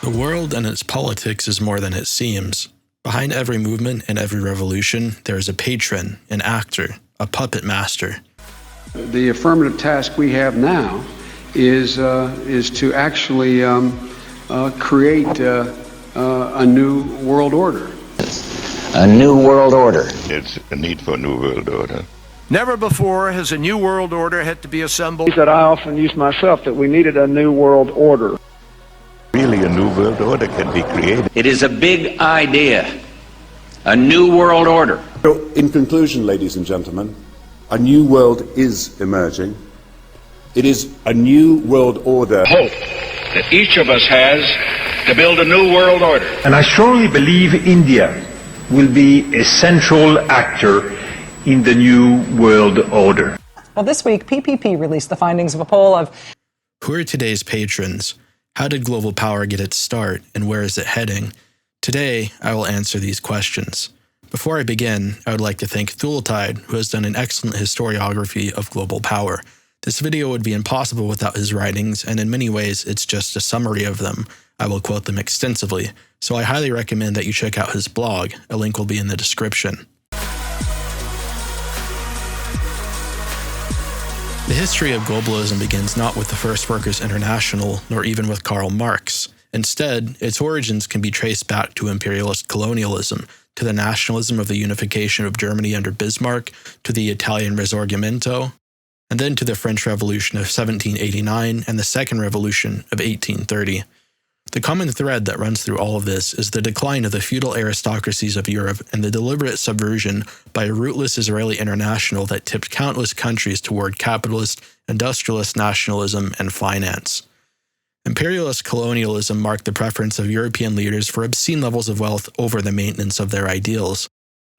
The world and its politics is more than it seems. Behind every movement and every revolution, there is a patron, an actor, a puppet master. The affirmative task we have now is to actually create a new world order. A new world order. It's a need for a new world order. Never before has a new world order had to be assembled. That I often use myself, that we needed a new world order. Really, a new world order can be created. It is a big idea. A new world order. So, in conclusion, ladies and gentlemen, a new world is emerging. It is a new world order. Hope that each of us has to build a new world order. And I strongly believe India will be a central actor in the new world order. Well, this week, PPP released the findings of a poll of... Who are today's patrons? How did global power get its start, and where is it heading? Today, I will answer these questions. Before I begin, I would like to thank Thultide, who has done an excellent historiography of global power. This video would be impossible without his writings, and in many ways, it's just a summary of them. I will quote them extensively, so I highly recommend that you check out his blog. A link will be in the description. The history of globalism begins not with the First Workers' International, nor even with Karl Marx. Instead, its origins can be traced back to imperialist colonialism, to the nationalism of the unification of Germany under Bismarck, to the Italian Risorgimento, and then to the French Revolution of 1789 and the Second Revolution of 1830. The common thread that runs through all of this is the decline of the feudal aristocracies of Europe and the deliberate subversion by a rootless Israeli international that tipped countless countries toward capitalist, industrialist nationalism and finance. Imperialist colonialism marked the preference of European leaders for obscene levels of wealth over the maintenance of their ideals.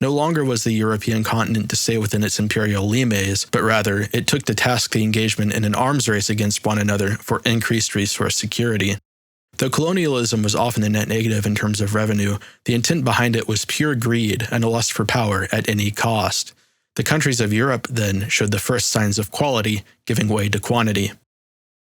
No longer was the European continent to stay within its imperial limes, but rather it took to task the engagement in an arms race against one another for increased resource security. Though colonialism was often a net negative in terms of revenue, the intent behind it was pure greed and a lust for power at any cost. The countries of Europe, then, showed the first signs of quality, giving way to quantity.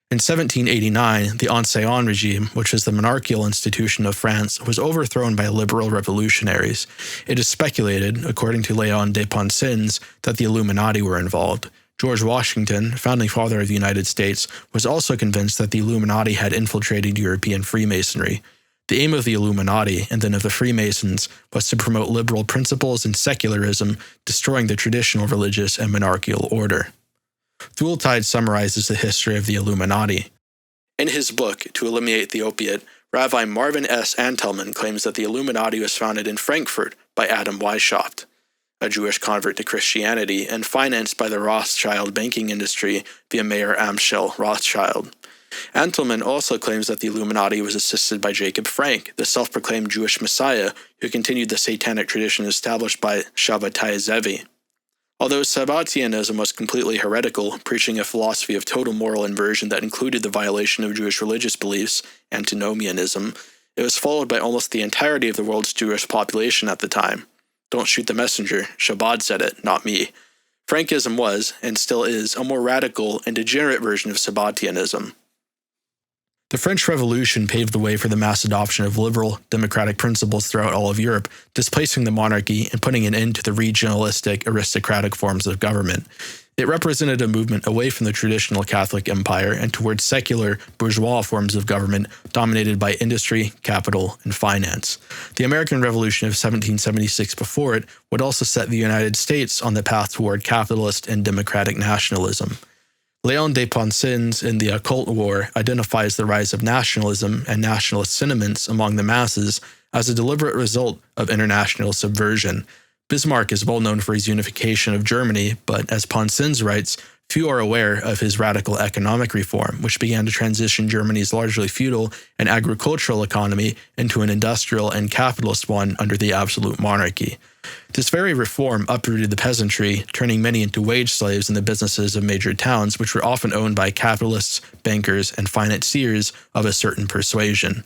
In 1789, the Ancien regime, which was the monarchical institution of France, was overthrown by liberal revolutionaries. It is speculated, according to Léon de Ponsins, that the Illuminati were involved. George Washington, founding father of the United States, was also convinced that the Illuminati had infiltrated European Freemasonry. The aim of the Illuminati, and then of the Freemasons, was to promote liberal principles and secularism, destroying the traditional religious and monarchical order. Thultide summarizes the history of the Illuminati. In his book, To Eliminate the Opiate, Rabbi Marvin S. Antelman claims that the Illuminati was founded in Frankfurt by Adam Weishaupt, a Jewish convert to Christianity, and financed by the Rothschild banking industry via Mayer Amschel Rothschild. Antelman also claims that the Illuminati was assisted by Jacob Frank, the self-proclaimed Jewish messiah who continued the satanic tradition established by Shabbatai Zevi. Although Sabbatianism was completely heretical, preaching a philosophy of total moral inversion that included the violation of Jewish religious beliefs, antinomianism, it was followed by almost the entirety of the world's Jewish population at the time. Don't shoot the messenger, Chabad said it, not me. Frankism was, and still is, a more radical and degenerate version of Sabbatianism. The French Revolution paved the way for the mass adoption of liberal, democratic principles throughout all of Europe, displacing the monarchy and putting an end to the regionalistic, aristocratic forms of government. It represented a movement away from the traditional Catholic empire and towards secular, bourgeois forms of government dominated by industry, capital, and finance. The American Revolution of 1776 before it would also set the United States on the path toward capitalist and democratic nationalism. Léon de Ponsins in The Occult War identifies the rise of nationalism and nationalist sentiments among the masses as a deliberate result of international subversion. Bismarck is well known for his unification of Germany, but as Ponsins writes, few are aware of his radical economic reform, which began to transition Germany's largely feudal and agricultural economy into an industrial and capitalist one under the absolute monarchy. This very reform uprooted the peasantry, turning many into wage slaves in the businesses of major towns, which were often owned by capitalists, bankers, and financiers of a certain persuasion.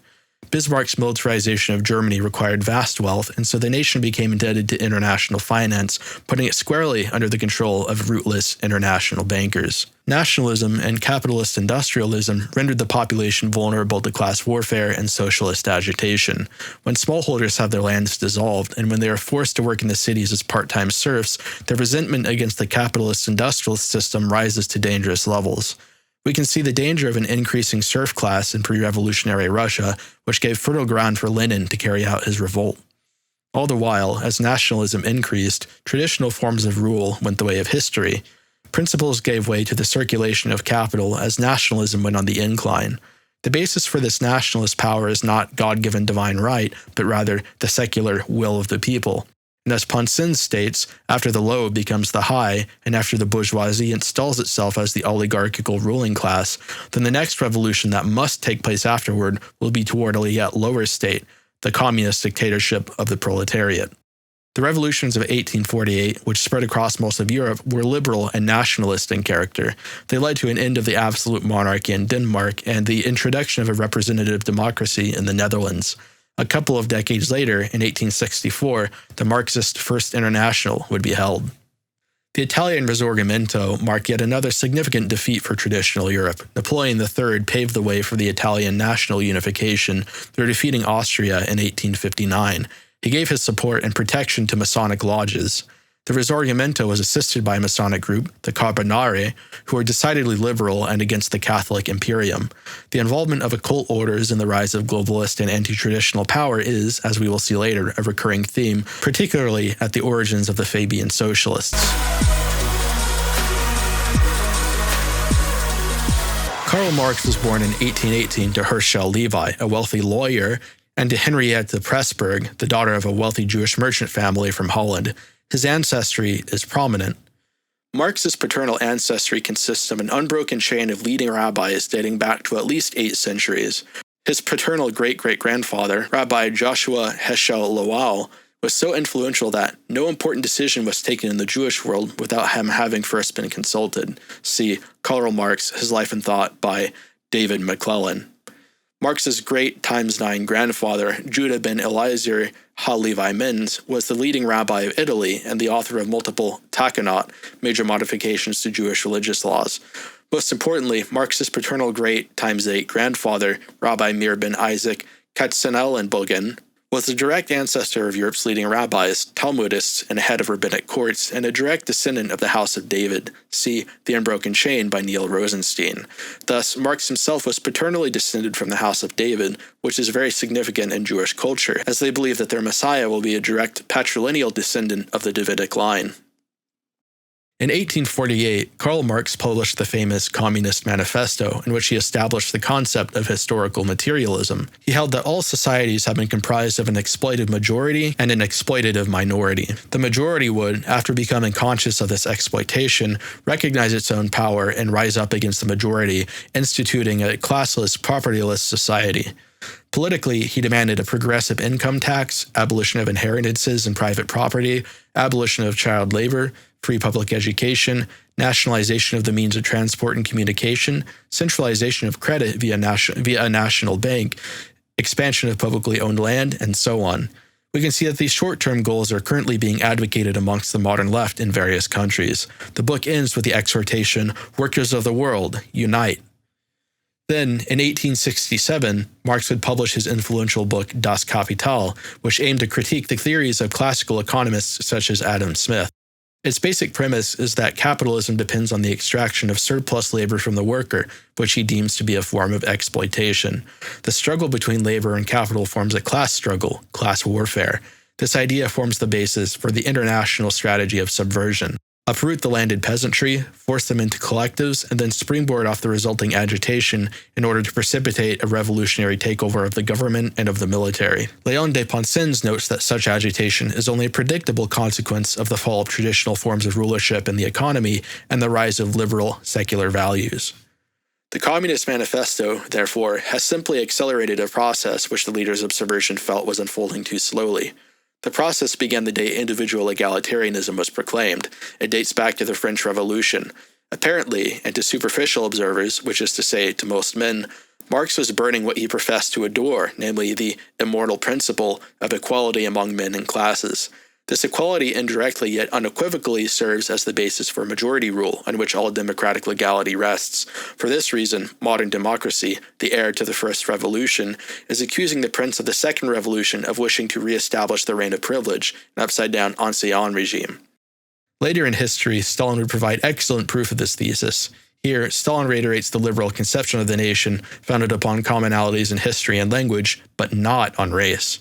Bismarck's militarization of Germany required vast wealth, and so the nation became indebted to international finance, putting it squarely under the control of rootless international bankers. Nationalism and capitalist industrialism rendered the population vulnerable to class warfare and socialist agitation. When smallholders have their lands dissolved, and when they are forced to work in the cities as part-time serfs, their resentment against the capitalist industrialist system rises to dangerous levels. We can see the danger of an increasing serf class in pre-revolutionary Russia, which gave fertile ground for Lenin to carry out his revolt. All the while, as nationalism increased, traditional forms of rule went the way of history. Principles gave way to the circulation of capital as nationalism went on the incline. The basis for this nationalist power is not God-given divine right, but rather the secular will of the people. And as Ponsin states, after the low becomes the high, and after the bourgeoisie installs itself as the oligarchical ruling class, then the next revolution that must take place afterward will be toward a yet lower state, the communist dictatorship of the proletariat. The revolutions of 1848, which spread across most of Europe, were liberal and nationalist in character. They led to an end of the absolute monarchy in Denmark and the introduction of a representative democracy in the Netherlands. A couple of decades later, in 1864, the Marxist First International would be held. The Italian Risorgimento marked yet another significant defeat for traditional Europe. Napoleon III paved the way for the Italian national unification through defeating Austria in 1859. He gave his support and protection to Masonic lodges. The Risorgimento was assisted by a Masonic group, the Carbonari, who were decidedly liberal and against the Catholic imperium. The involvement of occult orders in the rise of globalist and anti-traditional power is, as we will see later, a recurring theme, particularly at the origins of the Fabian socialists. Karl Marx was born in 1818 to Herschel Levi, a wealthy lawyer, and to Henriette Pressburg, the daughter of a wealthy Jewish merchant family from Holland. His ancestry is prominent. Marx's paternal ancestry consists of an unbroken chain of leading rabbis dating back to at least 8 centuries. His paternal great-great-grandfather, Rabbi Joshua Heschel Lowell, was so influential that no important decision was taken in the Jewish world without him having first been consulted. See Karl Marx, His Life and Thought by David McClellan. Marx's great ×9 grandfather, Judah ben Eliezer HaLevi Menz, was the leading rabbi of Italy and the author of multiple takanot, major modifications to Jewish religious laws. Most importantly, Marx's paternal great ×8 grandfather, Rabbi Meir ben Isaac Katzenelnbogen, was the direct ancestor of Europe's leading rabbis, Talmudists, and head of rabbinic courts, and a direct descendant of the House of David. See The Unbroken Chain by Neil Rosenstein. Thus, Marx himself was paternally descended from the House of David, which is very significant in Jewish culture, as they believe that their Messiah will be a direct patrilineal descendant of the Davidic line. In 1848, Karl Marx published the famous Communist Manifesto, in which he established the concept of historical materialism. He held that all societies have been comprised of an exploited majority and an exploitative minority. The majority would, after becoming conscious of this exploitation, recognize its own power and rise up against the majority, instituting a classless, propertyless society. Politically, he demanded a progressive income tax, abolition of inheritances and private property, abolition of child labor, free public education, nationalization of the means of transport and communication, centralization of credit via a national bank, expansion of publicly owned land, and so on. We can see that these short-term goals are currently being advocated amongst the modern left in various countries. The book ends with the exhortation, "Workers of the world, unite." Then, in 1867, Marx would publish his influential book Das Kapital, which aimed to critique the theories of classical economists such as Adam Smith. Its basic premise is that capitalism depends on the extraction of surplus labor from the worker, which he deems to be a form of exploitation. The struggle between labor and capital forms a class struggle, class warfare. This idea forms the basis for the international strategy of subversion. Uproot the landed peasantry, force them into collectives, and then springboard off the resulting agitation in order to precipitate a revolutionary takeover of the government and of the military. Léon de Ponsins notes that such agitation is only a predictable consequence of the fall of traditional forms of rulership in the economy and the rise of liberal, secular values. The Communist Manifesto, therefore, has simply accelerated a process which the leaders of subversion felt was unfolding too slowly. The process began the day individual egalitarianism was proclaimed. It dates back to the French Revolution. Apparently, and to superficial observers, which is to say to most men, Marx was burning what he professed to adore, namely the immortal principle of equality among men and classes. This equality indirectly yet unequivocally serves as the basis for majority rule, on which all democratic legality rests. For this reason, modern democracy, the heir to the First Revolution, is accusing the prince of the Second Revolution of wishing to re-establish the reign of privilege, an upside-down ancien regime. Later in history, Stalin would provide excellent proof of this thesis. Here, Stalin reiterates the liberal conception of the nation founded upon commonalities in history and language, but not on race.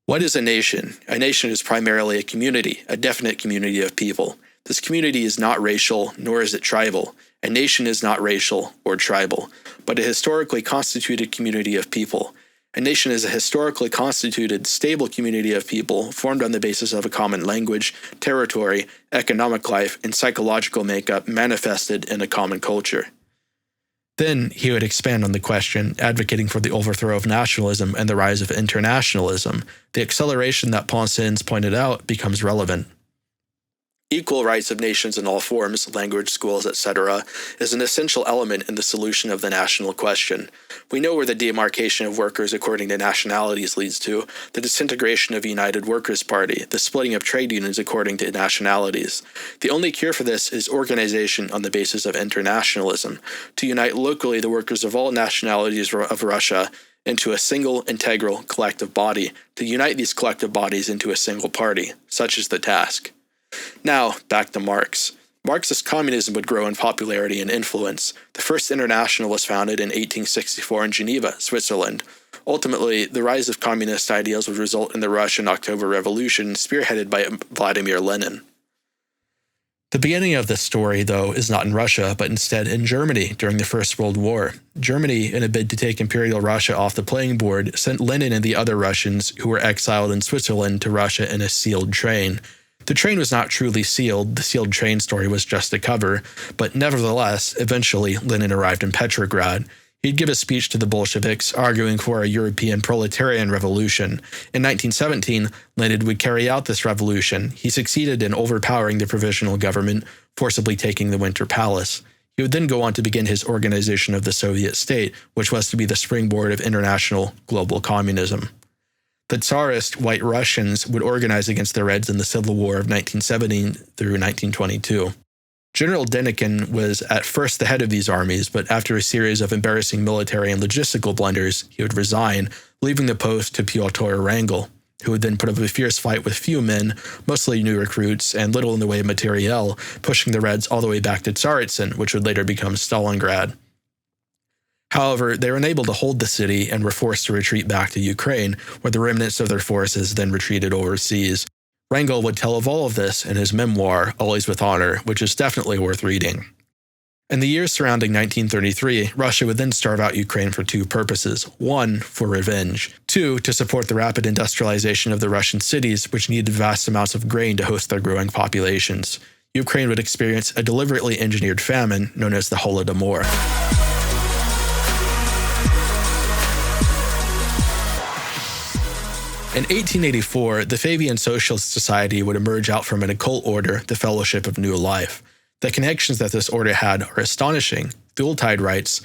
What is a nation? A nation is primarily a community, a definite community of people. This community is not racial, nor is it tribal. A nation is not racial or tribal, but a historically constituted community of people. A nation is a historically constituted, stable community of people formed on the basis of a common language, territory, economic life, and psychological makeup manifested in a common culture. Then he would expand on the question, advocating for the overthrow of nationalism and the rise of internationalism. The acceleration that Ponson's pointed out becomes relevant. Equal rights of nations in all forms, language, schools, etc., is an essential element in the solution of the national question. We know where the demarcation of workers according to nationalities leads to, the disintegration of the United Workers' Party, the splitting of trade unions according to nationalities. The only cure for this is organization on the basis of internationalism, to unite locally the workers of all nationalities of Russia into a single, integral, collective body, to unite these collective bodies into a single party. Such is the task. Now, back to Marx. Marxist communism would grow in popularity and influence. The first international was founded in 1864 in Geneva, Switzerland. Ultimately, the rise of communist ideals would result in the Russian October Revolution, spearheaded by Vladimir Lenin. The beginning of this story, though, is not in Russia, but instead in Germany during the First World War. Germany, in a bid to take Imperial Russia off the playing board, sent Lenin and the other Russians who were exiled in Switzerland to Russia in a sealed train. The train was not truly sealed, the sealed train story was just a cover, but nevertheless, eventually Lenin arrived in Petrograd. He'd give a speech to the Bolsheviks, arguing for a European proletarian revolution. In 1917, Lenin would carry out this revolution. He succeeded in overpowering the provisional government, forcibly taking the Winter Palace. He would then go on to begin his organization of the Soviet state, which was to be the springboard of international global communism. The Tsarist White Russians would organize against the Reds in the Civil War of 1917 through 1922. General Denikin was at first the head of these armies, but after a series of embarrassing military and logistical blunders, he would resign, leaving the post to Pyotr Wrangel, who would then put up a fierce fight with few men, mostly new recruits, and little in the way of materiel, pushing the Reds all the way back to Tsaritsyn, which would later become Stalingrad. However, they were unable to hold the city and were forced to retreat back to Ukraine, where the remnants of their forces then retreated overseas. Wrangel would tell of all of this in his memoir, Always with Honor, which is definitely worth reading. In the years surrounding 1933, Russia would then starve out Ukraine for two purposes. One, for revenge. Two, to support the rapid industrialization of the Russian cities, which needed vast amounts of grain to host their growing populations. Ukraine would experience a deliberately engineered famine known as the Holodomor. In 1884, the Fabian Socialist Society would emerge out from an occult order, the Fellowship of New Life. The connections that this order had are astonishing. Thueltide writes,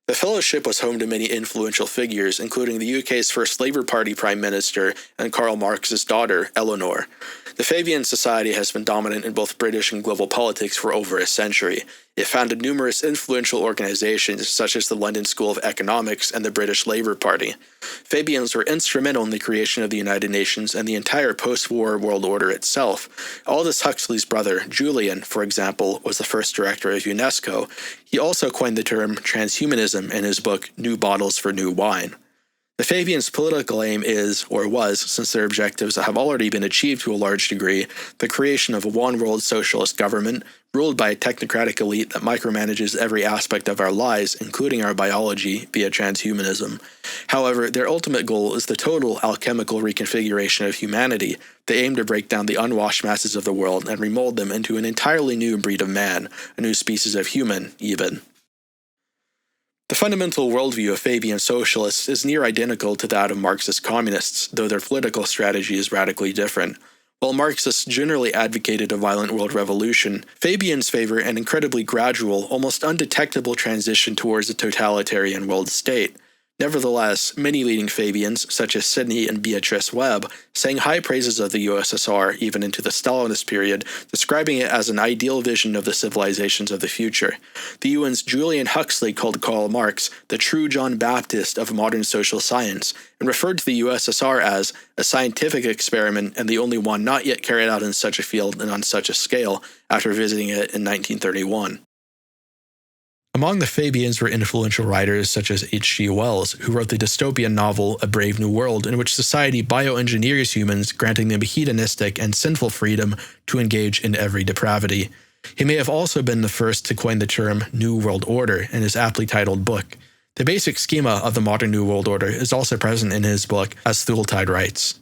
"The Fellowship was home to many influential figures, including the UK's first Labour Party Prime Minister and Karl Marx's daughter, Eleanor. The Fabian Society has been dominant in both British and global politics for over a century. It founded numerous influential organizations such as the London School of Economics and the British Labour Party. Fabians were instrumental in the creation of the United Nations and the entire post-war world order itself. Aldous Huxley's brother, Julian, for example, was the first director of UNESCO. He also coined the term transhumanism in his book New Bottles for New Wine. The Fabians' political aim is, or was, since their objectives have already been achieved to a large degree, the creation of a one-world socialist government, ruled by a technocratic elite that micromanages every aspect of our lives, including our biology, via transhumanism. However, their ultimate goal is the total alchemical reconfiguration of humanity. They aim to break down the unwashed masses of the world and remold them into an entirely new breed of man, a new species of human, even." The fundamental worldview of Fabian socialists is near identical to that of Marxist communists, though their political strategy is radically different. While Marxists generally advocated a violent world revolution, Fabians favor an incredibly gradual, almost undetectable transition towards a totalitarian world state. Nevertheless, many leading Fabians, such as Sidney and Beatrice Webb, sang high praises of the USSR even into the Stalinist period, describing it as an ideal vision of the civilizations of the future. The UN's Julian Huxley called Karl Marx the true John Baptist of modern social science, and referred to the USSR as a scientific experiment and the only one not yet carried out in such a field and on such a scale, after visiting it in 1931. Among the Fabians were influential writers such as H.G. Wells, who wrote the dystopian novel A Brave New World, in which society bioengineers humans, granting them hedonistic and sinful freedom to engage in every depravity. He may have also been the first to coin the term New World Order in his aptly titled book. The basic schema of the modern New World Order is also present in his book, as Thultide writes.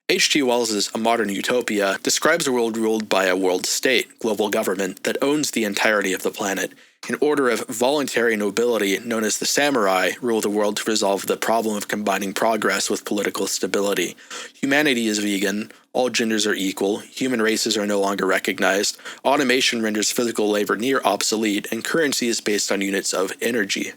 H.G. Wells's A Modern Utopia describes a world ruled by a world state, global government, that owns the entirety of the planet. An order of voluntary nobility known as the samurai rule the world to resolve the problem of combining progress with political stability. Humanity is vegan, all genders are equal, human races are no longer recognized, automation renders physical labor near obsolete, and currency is based on units of energy.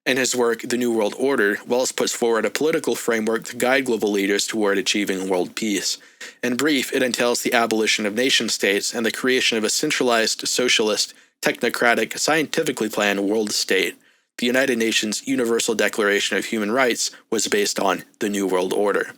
In his work, The New World Order, Wells puts forward a political framework to guide global leaders toward achieving world peace. In brief, it entails the abolition of nation-states and the creation of a centralized, socialist, technocratic, scientifically planned world state. The United Nations Universal Declaration of Human Rights was based on the New World Order.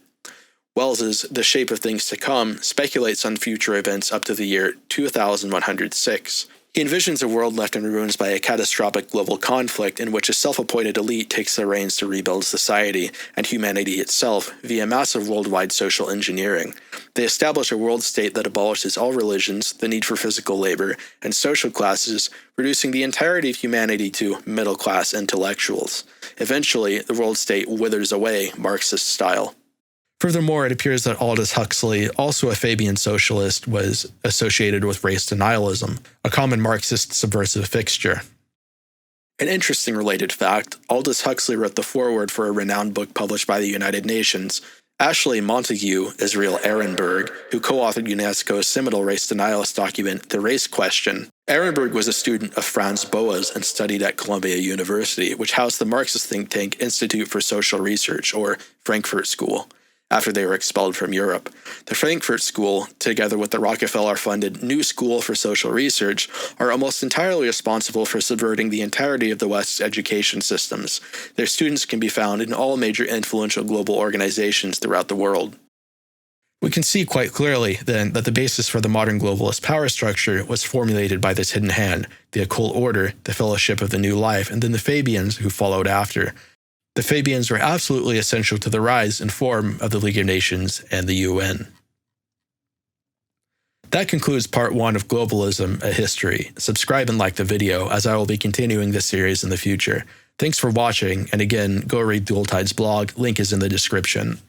Wells's The Shape of Things to Come speculates on future events up to the year 2106. He envisions a world left in ruins by a catastrophic global conflict in which a self-appointed elite takes the reins to rebuild society and humanity itself via massive worldwide social engineering. They establish a world state that abolishes all religions, the need for physical labor, and social classes, reducing the entirety of humanity to middle-class intellectuals. Eventually, the world state withers away, Marxist style. Furthermore, it appears that Aldous Huxley, also a Fabian socialist, was associated with race denialism, a common Marxist subversive fixture. An interesting related fact, Aldous Huxley wrote the foreword for a renowned book published by the United Nations. Ashley Montague, Israel Ehrenberg, who co-authored UNESCO's seminal race denialist document, The Race Question. Ehrenberg was a student of Franz Boas and studied at Columbia University, which housed the Marxist think tank Institute for Social Research, or Frankfurt School, after they were expelled from Europe. The Frankfurt School, together with the Rockefeller-funded New School for Social Research, are almost entirely responsible for subverting the entirety of the West's education systems. Their students can be found in all major influential global organizations throughout the world. We can see quite clearly, then, that the basis for the modern globalist power structure was formulated by this hidden hand, the occult order, the Fellowship of the New Life, and then the Fabians who followed after. The Fabians were absolutely essential to the rise and form of the League of Nations and the UN. That concludes part 1 of Globalism, A History. Subscribe and like the video, as I will be continuing this series in the future. Thanks for watching, and again, go read Thultide's blog, link is in the description.